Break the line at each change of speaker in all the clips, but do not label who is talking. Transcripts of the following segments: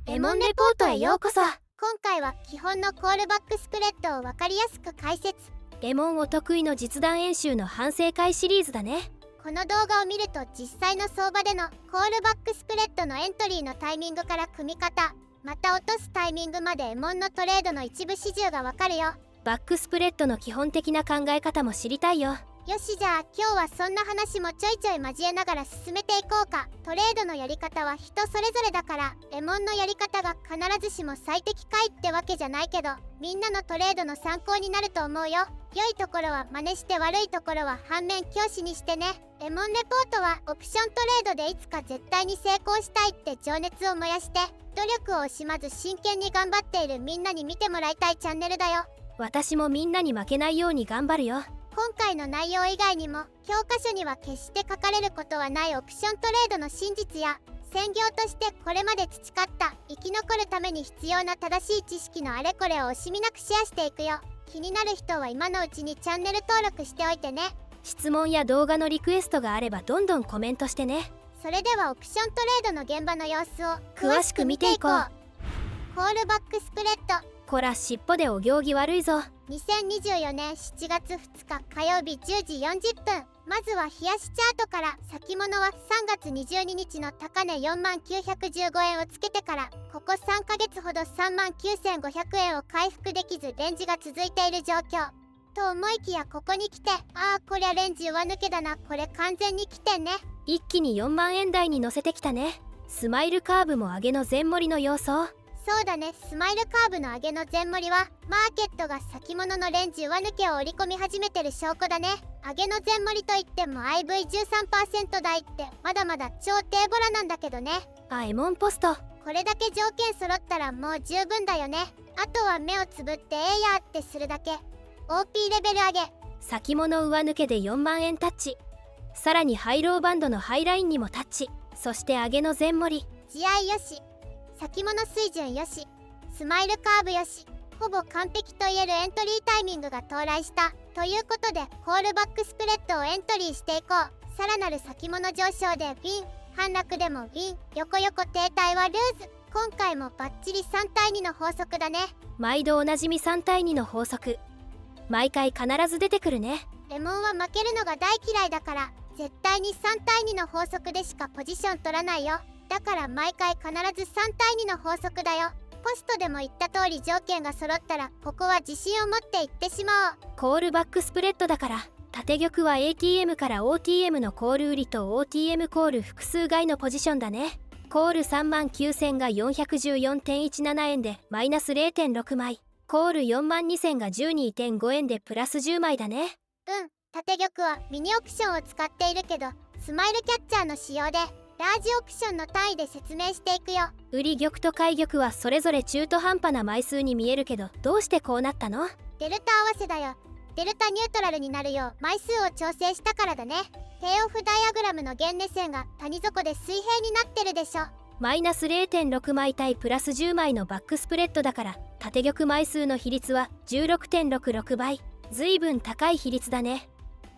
エモンレポートへようこそ。
今回は基本のコールバックスプレッドを分かりやすく解説。
エモンお得意の実弾演習の反省会シリーズだね。
この動画を見ると実際の相場でのコールバックスプレッドのエントリーのタイミングから組み方、また落とすタイミングまでエモンのトレードの一部始終がわかるよ。
バックスプレッドの基本的な考え方も知りたいよ。
よし、じゃあ今日はそんな話もちょいちょい交えながら進めていこうか。トレードのやり方は人それぞれだから、エモンのやり方が必ずしも最適解ってわけじゃないけど、みんなのトレードの参考になると思うよ。良いところは真似して悪いところは反面教師にしてね。エモンレポートはオプショントレードでいつか絶対に成功したいって情熱を燃やして、努力を惜しまず真剣に頑張っているみんなに見てもらいたいチャンネルだよ。
私もみんなに負けないように頑張るよ。
今回の内容以外にも教科書には決して書かれることはないオプショントレードの真実や、専業としてこれまで培った生き残るために必要な正しい知識のあれこれを惜しみなくシェアしていくよ。気になる人は今のうちにチャンネル登録しておいてね。
質問や動画のリクエストがあればどんどんコメントしてね。
それではオプショントレードの現場の様子を
詳しく見ていこう。
コールバックスプレッド。
こら尻尾でお行儀悪いぞ。
2024年7月2日火曜日10時40分。まずは冷やしチャートから。先物は3月22日の高値4915円をつけてから、ここ3ヶ月ほど39500円を回復できずレンジが続いている状況と思いきや、ここに来てこりゃレンジ上抜けだな、これ完全に来てんね。
一気に4万円台に乗せてきたね。スマイルカーブも上げの全盛りの様相。
そうだね、スマイルカーブの上げの全盛りはマーケットが先物のレンジ上抜けを織り込み始めてる証拠だね。上げの全盛りといっても IV13% 台ってまだまだ超低ボラなんだけどね。
エモンポスト。
これだけ条件揃ったらもう十分だよね。あとは目をつぶってやってするだけ。 OP レベル上げ。
先物上抜けで4万円タッチ。さらにハイローバンドのハイラインにもタッチ。そして上げの全盛り。
地合いよし、先物水準よし、スマイルカーブよし、ほぼ完璧といえるエントリータイミングが到来したということで、コールバックスプレッドをエントリーしていこう。さらなる先物上昇でウィン、反落でもウィン、横横停滞はルーズ。今回もバッチリ3対2の法則だね。
毎度おなじみ3対2の法則、毎回必ず出てくるね。
エモンは負けるのが大嫌いだから、絶対に3対2の法則でしかポジション取らないよ。だから毎回必ず3対2の法則だよ。ポストでも言った通り条件が揃ったら、ここは自信を持っていってしまおう。
コールバックスプレッドだから、縦玉は ATM から OTM のコール売りと OTM コール複数買いのポジションだね。コール3万9000が 414.17 円でマイナス 0.6 枚。コール4万2000が 12.5 円でプラス10枚だね。
縦玉はミニオプションを使っているけど、スマイルキャッチャーの仕様でラージオプションの単位で説明していくよ。
売り玉と買い玉はそれぞれ中途半端な枚数に見えるけど、どうしてこうなったの？
デルタ合わせだよ。デルタニュートラルになるよう枚数を調整したからだね。ペイオフダイアグラムの原値線が谷底で水平になってるでしょ。
マイナス 0.6 枚対プラス10枚のバックスプレッドだから、縦玉枚数の比率は 16.66 倍。ずいぶん高い比率だね。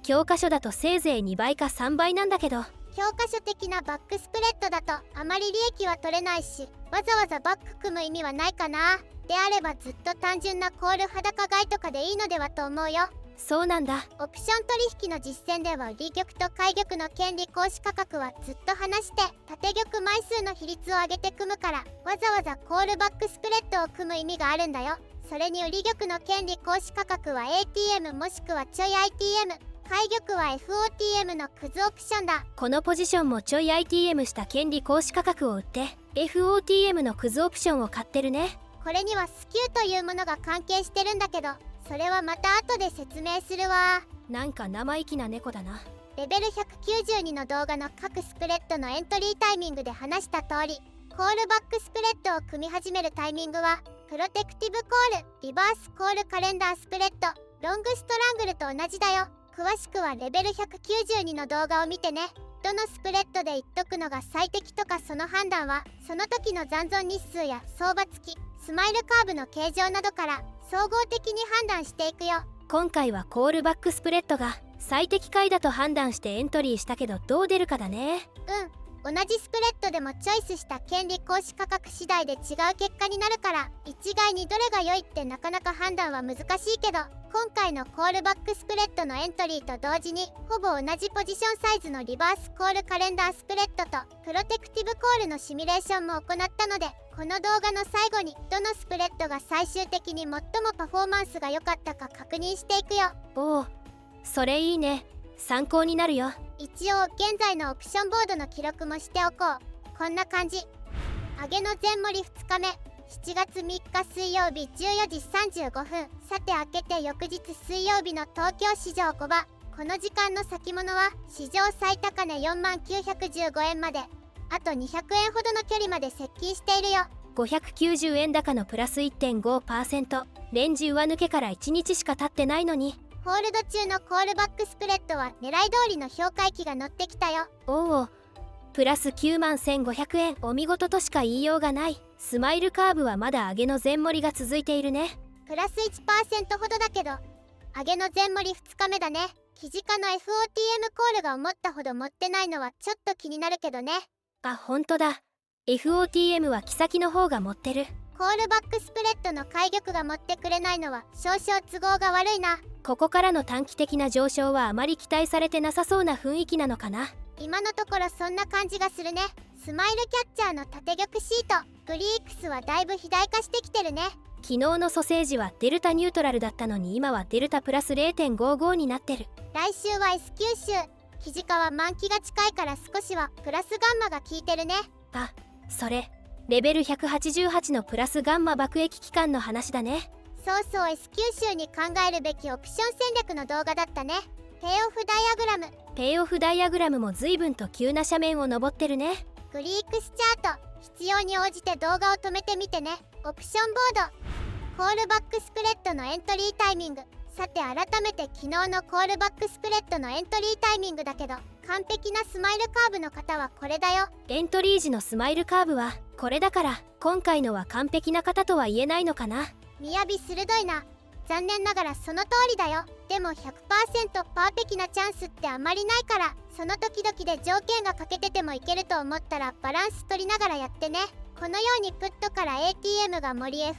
教科書だとせいぜい2倍か3倍なんだけど。
教科書的なバックスプレッドだとあまり利益は取れないし、わざわざバック組む意味はないかな。であればずっと単純なコール裸買いとかでいいのではと思うよ。
そうなんだ。
オプション取引の実践では売り玉と買い玉の権利行使価格はずっと離して縦玉枚数の比率を上げて組むから、わざわざコールバックスプレッドを組む意味があるんだよ。それに売り玉の権利行使価格は ATM もしくはちょい ITM、買い玉は FOTM のクズオプションだ。
このポジションもちょい ITM した権利行使価格を売って FOTM のクズオプションを買ってるね。
これにはスキューというものが関係してるんだけど、それはまた後で説明するわ。
なんか生意気な猫だな。
レベル192の動画の各スプレッドのエントリータイミングで話した通り、コールバックスプレッドを組み始めるタイミングはプロテクティブコール、リバースコールカレンダースプレッド、ロングストラングルと同じだよ。詳しくはレベル192の動画を見てね。どのスプレッドで言っとくのが最適とか、その判断はその時の残存日数や相場付き、スマイルカーブの形状などから総合的に判断していくよ。
今回はコールバックスプレッドが最適解だと判断してエントリーしたけど、どう出るかだね。
同じスプレッドでもチョイスした権利行使価格次第で違う結果になるから、一概にどれが良いってなかなか判断は難しいけど、今回のコールバックスプレッドのエントリーと同時にほぼ同じポジションサイズのリバースコールカレンダースプレッドとプロテクティブコールのシミュレーションも行ったので、この動画の最後にどのスプレッドが最終的に最もパフォーマンスが良かったか確認していくよ。
おお、それいいね。参考になるよ。
一応現在のオプションボードの記録もしておこう。こんな感じ。上げの全盛り2日目、7月3日水曜日14時35分。さて明けて翌日水曜日の東京市場5場。この時間の先物は史上最高値4915円まであと200円ほどの距離まで接近しているよ。
590円高のプラス 1.5%。レンジ上抜けから1日しか経ってないのに。
ホールド中のコールバックスプレッドは狙い通りの評価益が乗ってきたよ。
おお、プラス91,500円。お見事としか言いようがない。スマイルカーブはまだ上げの全盛りが続いているね。
プラス 1% ほどだけど上げの全盛り2日目だね。記事化の FOTM コールが思ったほど持ってないのはちょっと気になるけどね。
あ、ほんとだ。FOTM は木先の方が持ってる。
コールバックスプレッドの開玉が持ってくれないのは少々都合が悪いな。
ここからの短期的な上昇はあまり期待されてなさそうな雰囲気なのかな。
今のところそんな感じがするね。スマイルキャッチャーの縦玉シートグリークスはだいぶ肥大化してきてるね。
昨日のソセージはデルタニュートラルだったのに今はデルタプラス 0.55 になってる。
来週は S 九州。記事化は満期が近いから少しはプラスガンマが効いてるね。
あ、それレベル188のプラスガンマ爆撃機関の話だね。
そうそう、 S 九州に考えるべきオプション戦略の動画だったね。ペイオフダイアグラム。
ペイオフダイアグラムも随分と急な斜面を登ってるね。
グリークスチャート。必要に応じて動画を止めてみてね。オプションボード。コールバックスプレッドのエントリータイミング。さて改めて昨日のコールバックスプレッドのエントリータイミングだけど、完璧なスマイルカーブの方はこれだよ。
エントリー時のスマイルカーブはこれだから、今回のは完璧な方とは言えないのかな。
雅鋭いな。残念ながらその通りだよ。でも 100% パーフェキなチャンスってあまりないから、その時々で条件が欠けててもいけると思ったらバランス取りながらやってね。このようにプットから ATM が盛り FOTM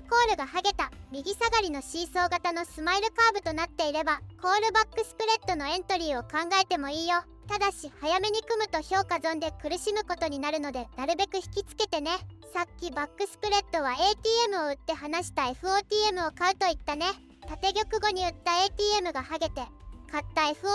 コールがハゲた右下がりのシーソー型のスマイルカーブとなっていれば、コールバックスプレッドのエントリーを考えてもいいよ。ただし早めに組むと評価損で苦しむことになるので、なるべく引きつけてね。さっきバックスプレッドは ATM を売って話した FOTM を買うと言ったね。縦玉後に売った ATM がハゲて買った FOTM コ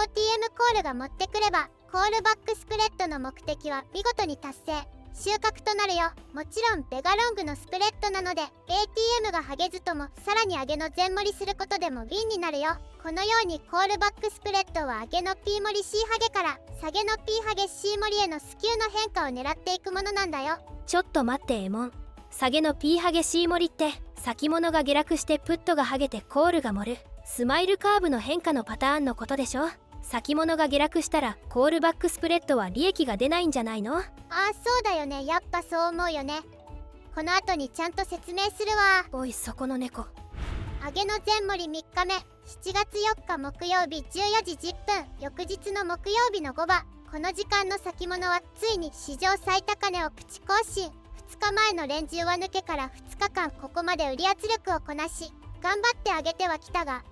ールが持ってくれば、コールバックスプレッドの目的は見事に達成。収穫となるよ。もちろんベガロングのスプレッドなので ATM がハゲずともさらに上げの全盛りすることでもウィンになるよ。このようにコールバックスプレッドは上げの P 盛り C ハゲから下げの P ハゲ C 盛りへのスキューの変化を狙っていくものなんだよ。
ちょっと待ってエモン。下げの P ハゲ C 盛りって先物が下落してプットがハゲてコールが盛るスマイルカーブの変化のパターンのことでしょ。先物が下落したらコールバックスプレッドは利益が出ないんじゃないの？
ああ、そうだよね。やっぱそう思うよね。この後にちゃんと説明するわ。
おいそこの猫。
上げの全盛り3日目、7月4日木曜日14時10分。翌日の木曜日の5場。この時間の先物はついに史上最高値をプチ更新。2日前のレンジ上抜けから2日間ここまで売り圧力をこなし、頑張って上げてはきたが、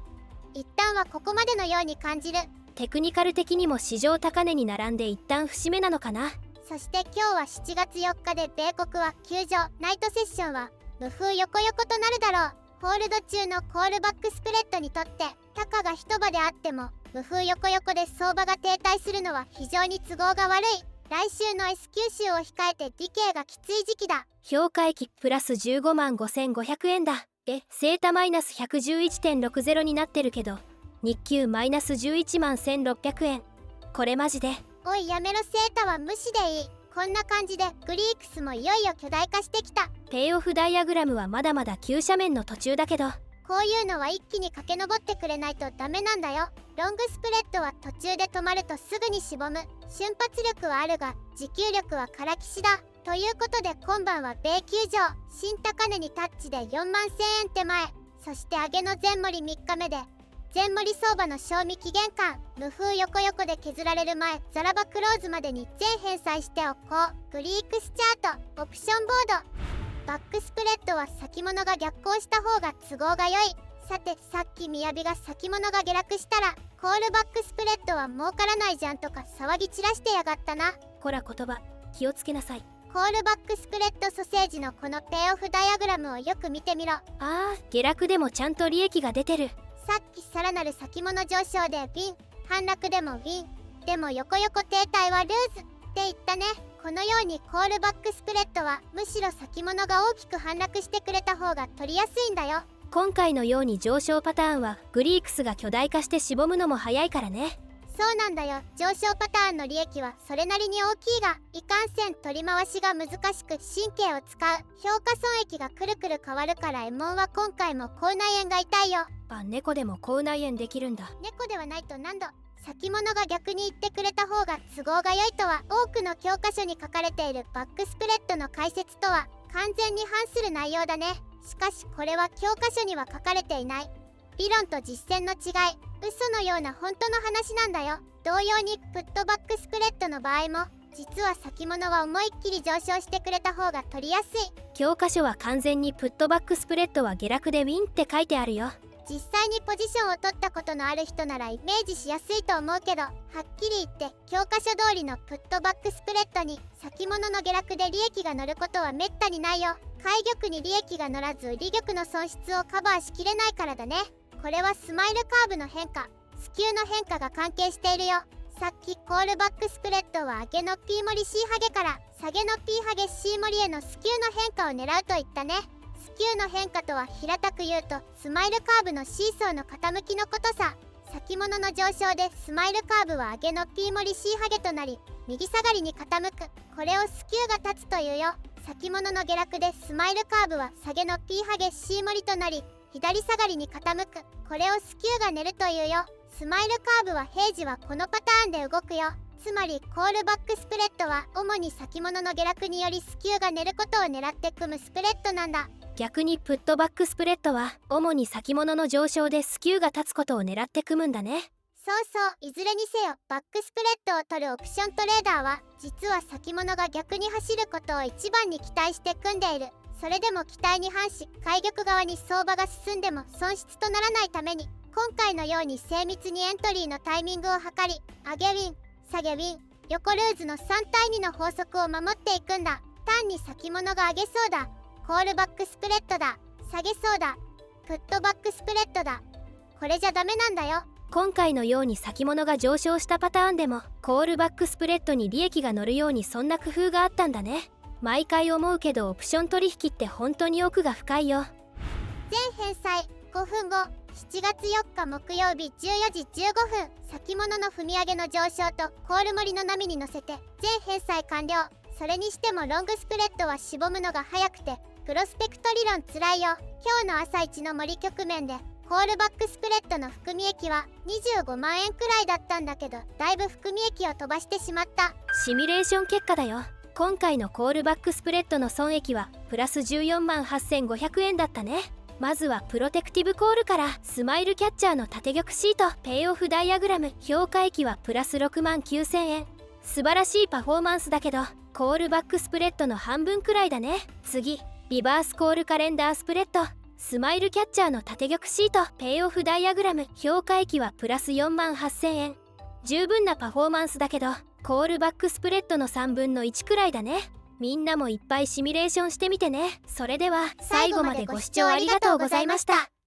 一旦はここまでのように感じる。
テクニカル的にも史上高値に並んで一旦節目なのかな。
そして今日は7月4日で米国は休場。ナイトセッションは無風横横となるだろう。ホールド中のコールバックスプレッドにとって高が一場であっても無風横横で相場が停滞するのは非常に都合が悪い。来週の S 九州を控えてディケイがきつい時期だ。
評価益プラス155,500円だ。セータマイナス 111.60 になってるけど日給マイナス111,600円。これマジで。
おいやめろ、セータは無視でいい。こんな感じでグリークスもいよいよ巨大化してきた。
ペイオフダイアグラムはまだまだ急斜面の途中だけど、
こういうのは一気に駆け上ってくれないとダメなんだよ。ロングスプレッドは途中で止まるとすぐにしぼむ。瞬発力はあるが持久力はからきしだ。ということで今晩は米球場新高値にタッチで41,000円手前。そして上げの全盛り3日目で全盛り相場の賞味期限間、無風横横で削られる前、ザラバクローズまでに全返済しておこう。グリークスチャート、オプションボード。バックスプレッドは先物が逆行した方が都合が良い。さて、さっきみやびが先物が下落したら、コールバックスプレッドは儲からないじゃんとか騒ぎ散らしてやがったな。
こら言葉、気をつけなさい。
コールバックスプレッドソセージのこのペイオフダイアグラムをよく見てみろ。
下落でもちゃんと利益が出てる。
さっきさらなる先物上昇でウィン、反落でもウィン、でも横横停滞はルーズって言ったね。このようにコールバックスプレッドはむしろ先物が大きく反落してくれた方が取りやすいんだよ。
今回のように上昇パターンはグリークスが巨大化してしぼむのも早いからね。
そうなんだよ。上昇パターンの利益はそれなりに大きいが、いかんせん取り回しが難しく神経を使う。評価損益がくるくる変わるから M1 は今回も口内炎が痛いよ。
猫でも口内炎できるんだ。
猫ではないと何度先物が逆に言ってくれた方が都合が良いとは、多くの教科書に書かれているバックスプレッドの解説とは完全に反する内容だね。しかしこれは教科書には書かれていない理論と実践の違い、嘘のような本当の話なんだよ。同様にプットバックスプレッドの場合も、実は先物は思いっきり上昇してくれた方が取りやすい。
教科書は完全にプットバックスプレッドは下落でウィンって書いてあるよ。
実際にポジションを取ったことのある人ならイメージしやすいと思うけど、はっきり言って教科書通りのプットバックスプレッドに先物の下落で利益が乗ることはめったにないよ。買い玉に利益が乗らず売り玉の損失をカバーしきれないからだね。これはスマイルカーブの変化、スキューの変化が関係しているよ。さっきコールバックスプレッドは上げの P 盛り C ハゲから下げの P ハゲ C 盛りへのスキューの変化を狙うと言ったね。スキューの変化とは平たく言うとスマイルカーブのシーソーの傾きのことさ。先物の上昇でスマイルカーブは上げの P 盛り C ハゲとなり右下がりに傾く。これをスキューが立つというよ。先物の下落でスマイルカーブは下げの P ハゲ C 盛りとなり左下がりに傾く。これをスキューが寝るというよ。スマイルカーブは平時はこのパターンで動くよ。つまりコールバックスプレッドは主に先物の下落によりスキューが寝ることを狙って組むスプレッドなんだ。
逆にプットバックスプレッドは主に先物の上昇でスキューが立つことを狙って組むんだね。
そうそう、いずれにせよバックスプレッドを取るオプショントレーダーは実は先物が逆に走ることを一番に期待して組んでいる。それでも期待に反し買い玉側に相場が進んでも損失とならないために、今回のように精密にエントリーのタイミングを測り、上げウィン、下げウィン、横ルーズの3対2の法則を守っていくんだ。単に先物が上げそうだ、コールバックスプレッドだ、下げそうだ、プットバックスプレッドだ、これじゃダメなんだよ。
今回のように先物が上昇したパターンでもコールバックスプレッドに利益が乗るようにそんな工夫があったんだね。毎回思うけどオプション取引って本当に奥が深いよ。
全返済5分後、7月4日木曜日14時15分、先物の踏み上げの上昇とコール盛りの波に乗せて全返済完了。それにしてもロングスプレッドはしぼむのが早くてプロスペクト理論つらいよ。今日の朝一の盛り局面でコールバックスプレッドの含み益は25万円くらいだったんだけど、だいぶ含み益を飛ばしてしまった。
シミュレーション結果だよ。今回のコールバックスプレッドの損益はプラス14万8500円だったね。まずはプロテクティブコールからスマイルキャッチャーの縦玉シート、ペイオフダイアグラム、評価益はプラス6万9000円。素晴らしいパフォーマンスだけどコールバックスプレッドの半分くらいだね。次、リバースコールカレンダースプレッド、スマイルキャッチャーの縦玉シート、ペイオフダイアグラム、評価益はプラス4万8000円。十分なパフォーマンスだけどコールバックスプレッドの3分の1くらいだね。みんなもいっぱいシミュレーションしてみてね。それでは最後までご視聴ありがとうございました。